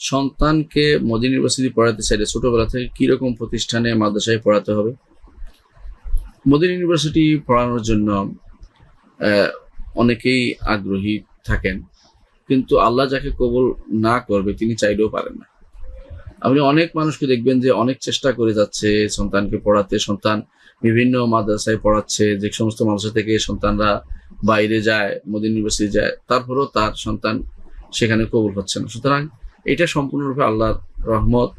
সন্তানকে Medina university পড়াতে চাইলে ছোটবেলা থেকে কিরকম প্রতিষ্ঠানে মাদ্রাসায় পড়াতে হবে? মদিনা ইউনিভার্সিটি পড়ানোর জন্য অনেকেই আগ্রহী থাকেন, কিন্তু আল্লাহ যাকে কবুল না করবে তিনি চাইলেও পারেন না। আপনি অনেক মানুষকে দেখবেন যে অনেক চেষ্টা করে যাচ্ছে সন্তানকে পড়াতে, সন্তান বিভিন্ন মাদ্রাসায় পড়াচ্ছে, যে সমস্ত মাদ্রাসা থেকে সন্তানরা বাইরে যায়, মদিনা ইউনিভার্সিটি যায়, তারপরেও তার সন্তান সেখানে কবুল হচ্ছে না। সুতরাং এটা সম্পূর্ণরূপে আল্লাহর রহমত।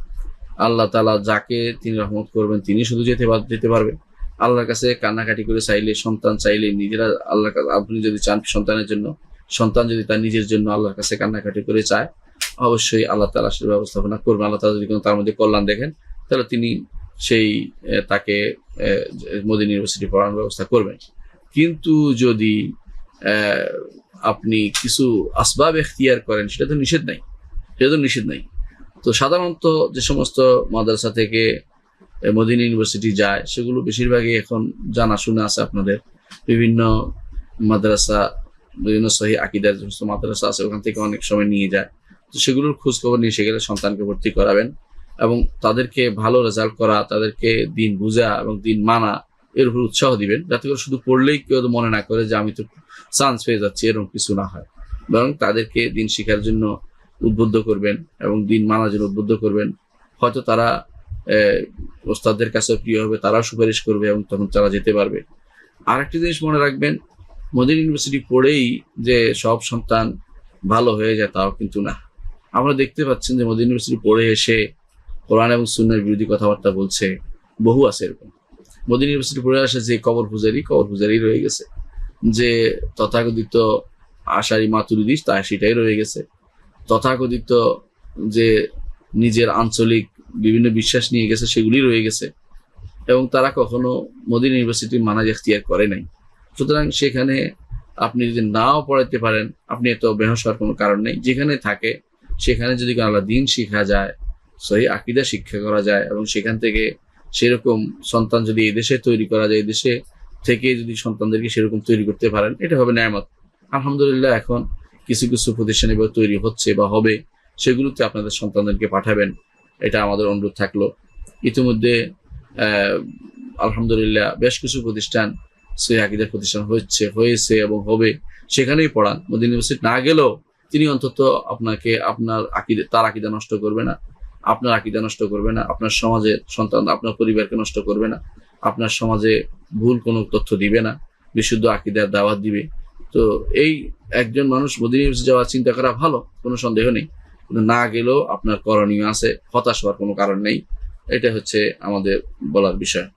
আল্লাহ তাআলা যাকে তিনি রহমত করবেন তিনি শুধু যেতে পারবে। আল্লাহর কাছে কান্নাকাটি করে চাইলে, সন্তান চাইলে নিজেরা আল্লাহর কাছে, আপনি যদি চান সন্তানের জন্য, সন্তান যদি তার নিজের জন্য আল্লাহর কাছে কান্নাকাটি করে চায়, অবশ্যই আল্লাহ তাআলা সে ব্যবস্থাপনা করবেন। আল্লাহ তাআলা যদি কোনো তার মধ্যে কল্যাণ দেখেন, তাহলে তিনি সেই তাকে মদিনা ইউনিভার্সিটি পড়ানোর ব্যবস্থা করবেন। কিন্তু যদি আপনি কিছু আসবাব এখতিয়ার করেন, সেটা তো নিষেধ নাই। তো সাধারণত যে সমস্ত মাদ্রাসা থেকে মদিনা ইউনিভার্সিটি যায়, সেগুলো বেশিরভাগই এখন জানাশোনা আছে আপনাদের। বিভিন্ন মাদ্রাসা, বিভিন্ন সহিহ আকীদার যে সমস্ত মাদ্রাসা আছে, ওখান থেকে অনেক সময় নিয়ে যায়। তো সেগুলোর খোঁজ খবর নিয়ে সেখানে সন্তানকে ভর্তি করাবেন এবং তাদেরকে ভালো রেজাল্ট করা, তাদেরকে দিন বুঝা এবং দিন মানা, এর উপর উৎসাহ দিবেন, যাতে করে শুধু পড়লেই কেউ মনে না করে যে আমি তো চান্স পেয়ে যাচ্ছি, এরকম কিছু না হয়। বরং তাদেরকে দিন শিখার জন্য উদ্বুদ্ধ করবেন এবং দিন মানার জন্য উদ্বুদ্ধ করবেন। হয়তো তারা ওস্তাদদের কাছে প্রিয় হবে, তারাও সুপারিশ করবে এবং তখন তারা যেতে পারবে। আর একটি জিনিস মনে রাখবেন, মদিনা ইউনিভার্সিটি পড়েই যে সব সন্তান ভালো হয়ে যায় তাও কিন্তু না। আমরা দেখতে পাচ্ছেন যে মদিনা ইউনিভার্সিটি পড়ে এসে কোরআন এবং সুন্নাহর বিরোধী কথাবার্তা বলছে, বহু আছে এরকম। মদিনা ইউনিভার্সিটি পড়ে আসে যে কবর পূজারি রয়ে গেছে, যে তথাকথিত আশারি মাতুরিদি তা সেটাই রয়ে গেছে, তথাকথিত যে নিজের আঞ্চলিক বিভিন্ন বিশ্বাস নিয়ে গেছে সেগুলি রয়ে গেছে, এবং তারা কখনো মদিনা ইউনিভার্সিটি মানাজ এখতিয়ার করে নাই। সুতরাং সেখানে আপনি যদি নাও পড়াইতে পারেন, আপনি এত বেহুশ হওয়ার কোনো কারণ নেই। যেখানে থাকে সেখানে যদি আল্লাহ দিন শিখা যায়, সহিহ আকীদা শিক্ষা করা যায়, এবং সেখান থেকে সেরকম সন্তান যদি এদেশে তৈরি করা যায়, এদেশে থেকে যদি সন্তানদেরকে সেরকম তৈরি করতে পারেন, এটা হবে নেয়ামত। আলহামদুলিল্লাহ, এখন কিছু কিছু প্রতিষ্ঠান এবার তৈরি হচ্ছে বা হবে, সেগুলোতে আপনাদের সন্তানদেরকে পাঠাবেন, এটা আমাদের অনুরোধ থাকলো। ইতিমধ্যে আলহামদুলিল্লাহ বেশ কিছু প্রতিষ্ঠান, সহিহ আকীদার প্রতিষ্ঠান হয়েছে এবং হবে, সেখানেই পড়ান। মদিনা ইউনিভার্সিটি না গেলেও তিনি অন্তত আপনাকে তার আকীদা নষ্ট করবে না, আপনার আকীদা নষ্ট করবে না, আপনার সমাজের সন্তান, আপনার পরিবারকে নষ্ট করবে না, আপনার সমাজে ভুল কোনো তথ্য দিবে না, বিশুদ্ধ আকীদার দাওয়াত দিবে। তো এই একজন মানুষ মদিনা ইউনিভার্সিটি যাওয়ার চিন্তা করা ভালো, কোনো সন্দেহ নেই, কিন্তু না গেলেও আপনার করণীয় আছে, হতাশ হওয়ার কোনো কারণ নেই। এটা হচ্ছে আমাদের বলার বিষয়।